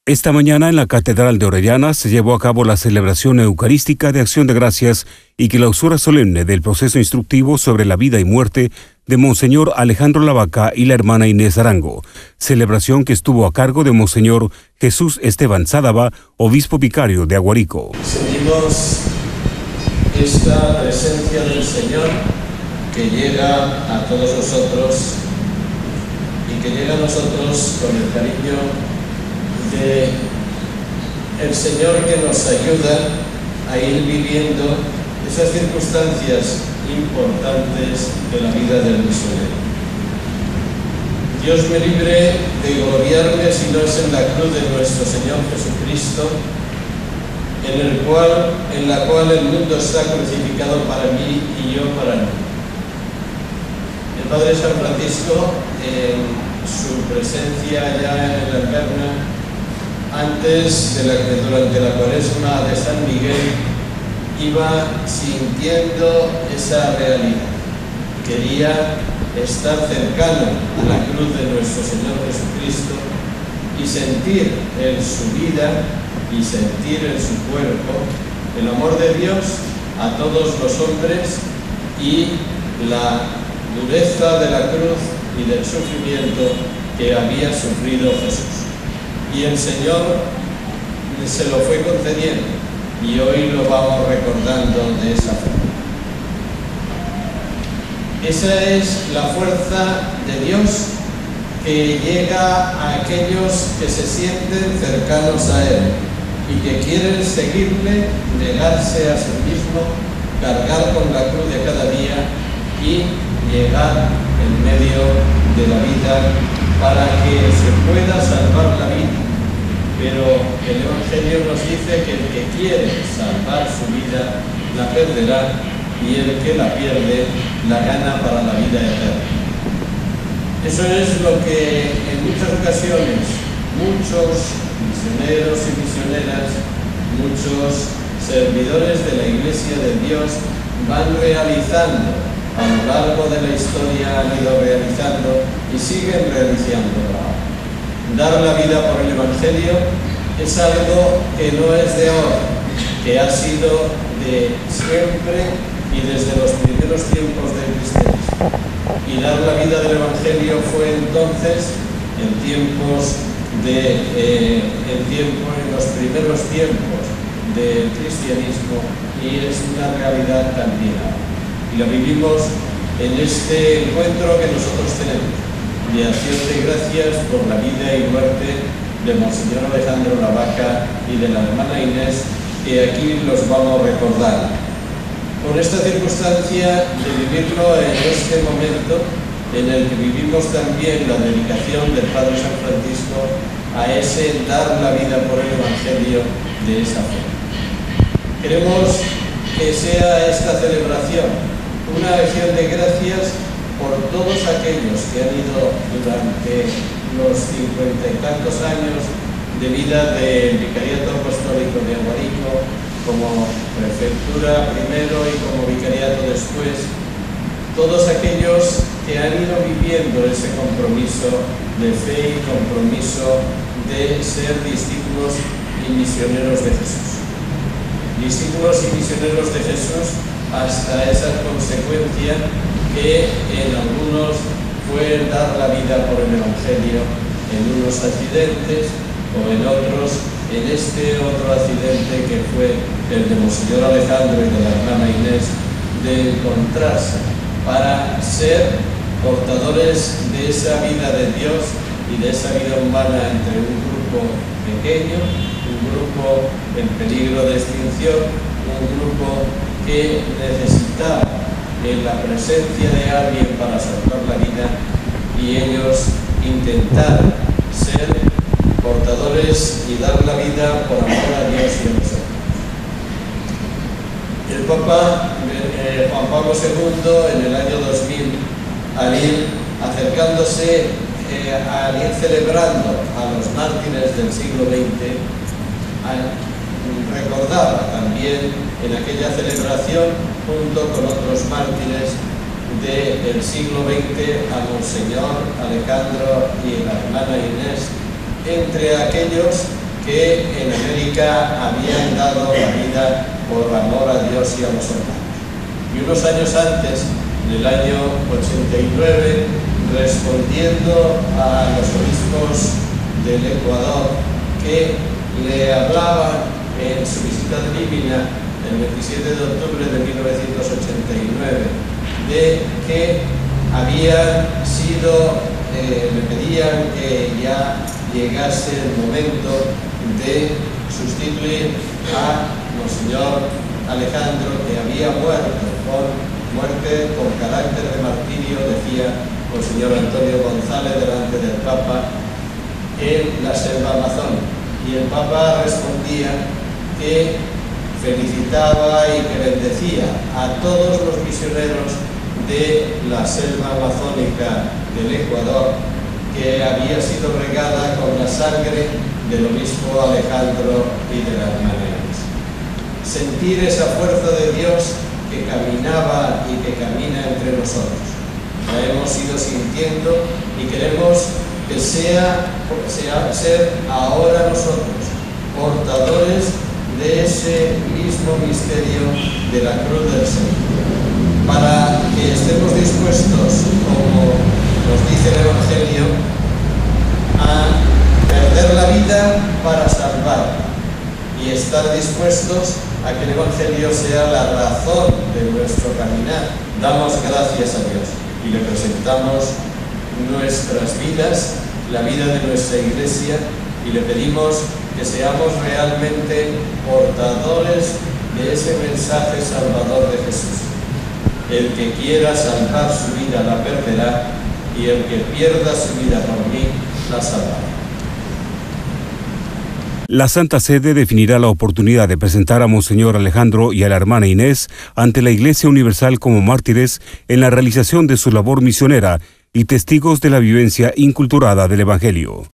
Esta mañana en la Catedral de Orellana se llevó a cabo la celebración eucarística de Acción de Gracias y clausura solemne del proceso instructivo sobre la vida y muerte de Monseñor Alejandro Lavaca y la hermana Inés Arango, celebración que estuvo a cargo de Monseñor Jesús Esteban Sádava, obispo vicario de Aguarico. Sentimos esta presencia del Señor que llega a todos nosotros y que llega a nosotros con el cariño de el Señor que nos ayuda a ir viviendo esas circunstancias importantes de la vida del misionero. Dios me libre de gloriarme si no es en la cruz de nuestro Señor Jesucristo, en la cual el mundo está crucificado para mí y yo para mí. El Padre San Francisco, en su presencia ya en el Alberna, durante la Cuaresma de San Miguel, iba sintiendo esa realidad. Quería estar cercano a la cruz de nuestro Señor Jesucristo y sentir en su vida y sentir en su cuerpo el amor de Dios a todos los hombres y la dureza de la cruz y del sufrimiento que había sufrido Jesús. Y el Señor se lo fue concediendo y hoy lo vamos recordando de esa forma. Esa es la fuerza de Dios que llega a aquellos que se sienten cercanos a Él y que quieren seguirle, negarse a sí mismo, cargar con la cruz de cada día y llegar en medio de la vida para que se pueda salvar la vida. Pero el Evangelio nos dice que el que quiere salvar su vida la perderá y el que la pierde la gana para la vida eterna. Eso es lo que en muchas ocasiones muchos misioneros y misioneras, muchos servidores de la Iglesia de Dios van realizando a lo largo de la historia, han ido realizando y siguen realizándolo. Dar la vida por el Evangelio es algo que no es de ahora, que ha sido de siempre y desde los primeros tiempos del cristianismo. Y dar la vida del Evangelio fue entonces en los primeros tiempos del cristianismo y es una realidad también. Y lo vivimos en este encuentro que nosotros tenemos de acción de gracias por la vida y muerte de Monseñor Alejandro Lavaca y de la hermana Inés, que aquí los vamos a recordar. Con esta circunstancia de vivirlo en este momento en el que vivimos también la dedicación del Padre San Francisco a ese dar la vida por el Evangelio de esa forma. Queremos que sea esta celebración una acción de gracias por todos aquellos que han ido durante los 50 y tantos años de vida del Vicariato Apostólico de Aguarico, como prefectura primero y como vicariato después, todos aquellos que han ido viviendo ese compromiso de fe y compromiso de ser discípulos y misioneros de Jesús. Discípulos y misioneros de Jesús hasta esa consecuencia que en algunos fue dar la vida por el Evangelio, en unos accidentes o en otros, en este otro accidente que fue el de Monseñor Alejandro y de la hermana Inés, de encontrarse para ser portadores de esa vida de Dios y de esa vida humana entre un grupo pequeño, un grupo en peligro de extinción, un grupo que necesitaba la presencia de alguien para salvar la vida y ellos intentar ser portadores y dar la vida por amor a Dios y a nosotros. El Papa Juan Pablo II en el año 2000, al ir acercándose, al ir celebrando a los mártires del siglo XX, recordaba también en aquella celebración, junto con otros mártires del siglo XX, a Monseñor Alejandro y la hermana Inés, entre aquellos que en América habían dado la vida por amor a Dios y a los hermanos. Y unos años antes, en el año 89, respondiendo a los obispos del Ecuador que le hablaban en su visita divina el 27 de octubre de 1989 de que había sido, le pedían que ya llegase el momento de sustituir a Monseñor Alejandro, que había muerto muerte con carácter de martirio, decía Monseñor Antonio González delante del Papa en la selva amazónica. Y el Papa respondía que felicitaba y que bendecía a todos los misioneros de la selva amazónica del Ecuador, que había sido regada con la sangre del obispo Alejandro y de la hermana Inés. Sentir esa fuerza de Dios que caminaba y que camina entre nosotros. La hemos ido sintiendo y queremos que ser ahora nosotros portadores de ese mismo misterio de la cruz del Señor, para que estemos dispuestos, como nos dice el Evangelio, a perder la vida para salvar y estar dispuestos a que el Evangelio sea la razón de nuestro caminar. Damos gracias a Dios y le presentamos nuestras vidas, la vida de nuestra Iglesia, y le pedimos que seamos realmente portadores de ese mensaje salvador de Jesús. El que quiera salvar su vida la perderá, y el que pierda su vida por mí la salvará. La Santa Sede definirá la oportunidad de presentar a Monseñor Alejandro y a la hermana Inés ante la Iglesia Universal como mártires en la realización de su labor misionera y testigos de la vivencia inculturada del Evangelio.